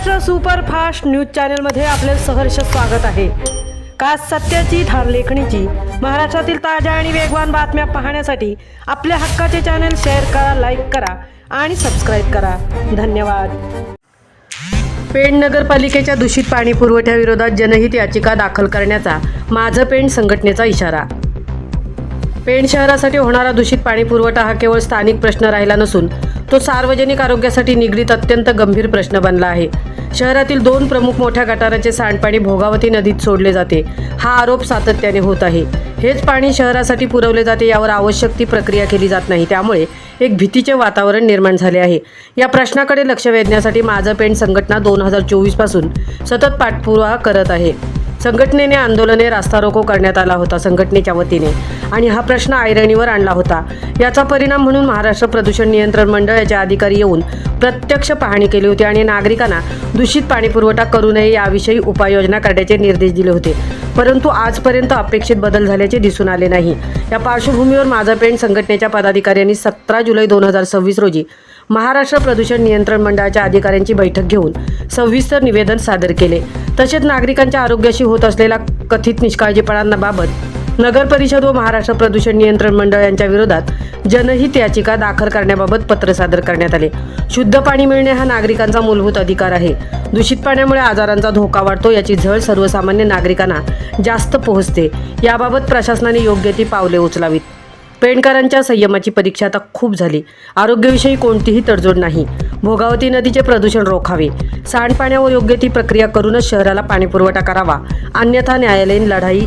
Maharashtra superfast news चॅनलमध्ये आपले सहर्ष स्वागत आहे। खास सत्याची ठार लेखणीची महाराष्ट्रातील ताज्या आणि वेगवान बातम्या पाहण्यासाठी आपल्या हक्काचे चॅनल शेअर करा, लाईक करा आणि सबस्क्राईब करा। धन्यवाद। पेण नगरपालिकेच्या दूषित पाणी पुरवठ्याविरोधात जनहित याचिका दाखल करण्याचा माझं पेण संघटनेचा इशारा। पेण शहरासाठी होणारा दूषित पाणी पुरवठा हा केवळ स्थानिक प्रश्न राहिला नसून तो सार्वजनिक आरोग्यासाठी निगडीत अत्यंत गंभीर प्रश्न बनला आहे। शहरातील दोन प्रमुख मोठ्या गटाराचे सांडपाणी भोगावती नदीत सोडले जाते हा आरोप सातत्याने होत आहे। हेच पाणी शहरासाठी पुरवले जाते यावर आवश्यक ती प्रक्रिया केली जात नाही, त्यामुळे एक भीतीचे वातावरण निर्माण झाले आहे। या प्रश्नाकडे लक्ष वेधण्यासाठी माझं पेण संघटना 2024 पासून सतत पाठपुरावा करत आहे। संघटनेने आंदोलने, रास्ता रोको करण्यात आला होता संघटनेच्या वतीने आणि हा प्रश्न ऐरणीवर आणला होता। याचा परिणाम म्हणून महाराष्ट्र प्रदूषण नियंत्रण मंडळाचे अधिकारी येऊन प्रत्यक्ष पाहणी केली होती आणि नागरिकांना दूषित पाणी पुरवठा करू नये याविषयी उपाययोजना करण्याचे निर्देश दिले होते, परंतु आजपर्यंत अपेक्षित बदल झाल्याचे दिसून आले नाही। या पार्श्वभूमीवर माझं पेण संघटनेच्या पदाधिकाऱ्यांनी 17 जुलै 2026 रोजी महाराष्ट्र प्रदूषण नियंत्रण मंडळाच्या अधिकाऱ्यांची बैठक घेऊन सविस्तर निवेदन सादर केले। तसेच नागरिकांच्या आरोग्याशी होत असलेल्या कथित निष्काळजीपणाबाबत नगर परिषद व महाराष्ट्र प्रदूषण नियंत्रण मंडळ यांच्या विरोधात जनहित याचिका दाखल करण्याबाबत पत्र सादर करण्यात आले। शुद्ध पाणी मिळणे हा नागरिकांचा मूलभूत अधिकार आहे। दूषित पाण्यामुळे आजारांचा धोका वाढतो याची झळ सर्वसामान्य नागरिकांना जास्त पोहोचते। याबाबत प्रशासनाने योग्य ती पावले उचलावीत। पेणकरांच्या संयमाची परीक्षा आता खूप झाली। आरोग्याविषयी कोणतीही तडजोड नाही। भोगावती नदीचे प्रदूषण रोखावे, सांडपाण्यावर योग्य ती प्रक्रिया करूनच शहराला पाणीपुरवठा करावा, अन्यथा न्यायालयीन लढाई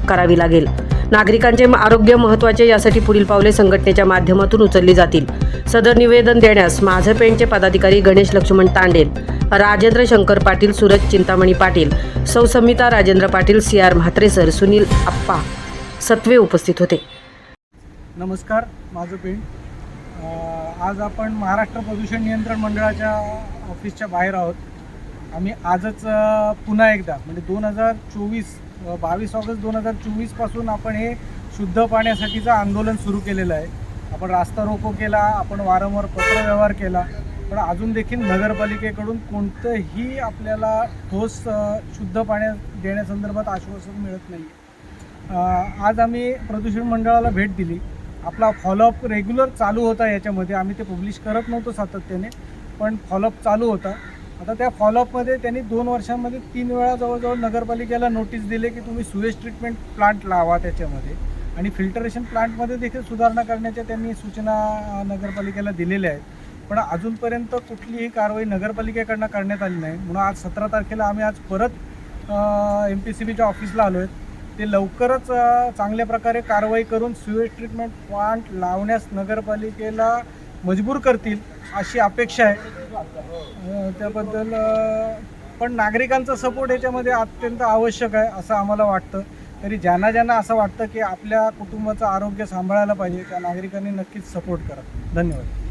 करावी लागेल। नागरिकांचे आरोग्य महत्त्वाचे, यासाठी पुढील पावले संघटनेच्या माध्यमातून उचलली जातील। सदर निवेदन देण्यास माझं पेणचे पदाधिकारी गणेश लक्ष्मण तांडेल, राजेंद्र शंकर पाटील, सूरज चिंतामणी पाटील, सौ समिता राजेंद्र पाटील, CR म्हात्रे सर, सुनील आप्पा सत्वे उपस्थित होते। नमस्कार, माझं पेण। आज आपण महाराष्ट्र प्रदूषण नियंत्रण मंडळाच्या ऑफिसच्या बाहेर आहोत। आम्ही आजच पुन्हा एकदा म्हणजे 22 ऑगस्ट 2024 पासून आपण हे शुद्ध पाण्यासाठीचं आंदोलन सुरू केलेलं आहे। आपण रास्ता रोको केला, आपण वारंवार पत्रव्यवहार केला, पण अजून देखील नगरपालिकेकडून कोणतंही आपल्याला ठोस शुद्ध पाण्या देण्यासंदर्भात आश्वासन मिळत नाही। आज आम्ही प्रदूषण मंडळाला भेट दिली। आपला फॉलोअप रेग्युलर चालू होता। याच्यामध्ये आम्ही ते पब्लिश करत नव्हतो सातत्याने, पण फॉलोअप चालू होता। आता त्या फॉलोअपमध्ये त्यांनी 2 वर्षांमध्ये 3 वेळा जवळजवळ नगरपालिकेला नोटीस दिले की तुम्ही सुवेज ट्रीटमेंट प्लांट लावा त्याच्यामध्ये, आणि फिल्टरेशन प्लांटमध्ये देखील सुधारणा करण्याच्या त्यांनी सूचना नगरपालिकेला दिलेल्या आहेत, पण अजूनपर्यंत कुठलीही कारवाई नगरपालिकेकडनं करण्यात आली नाही। म्हणून आज 17 तारखेला आम्ही आज परत MPCBच्या ऑफिसला आलो आहे। ते लवकरच चांगल्या प्रकारे कारवाई करून स्यूवेज ट्रीटमेंट प्लांट लावण्यास नगरपालिकेला मजबूर करतील अशी अपेक्षा आहे। त्याबद्दल पण नागरिकांचा सपोर्ट याच्यामध्ये अत्यंत आवश्यक आहे असं आम्हाला वाटतं। तरी ज्यांना असं वाटतं की आपल्या कुटुंबाचं आरोग्य सांभाळायला पाहिजे त्या नागरिकांनी नक्कीच सपोर्ट करा। धन्यवाद।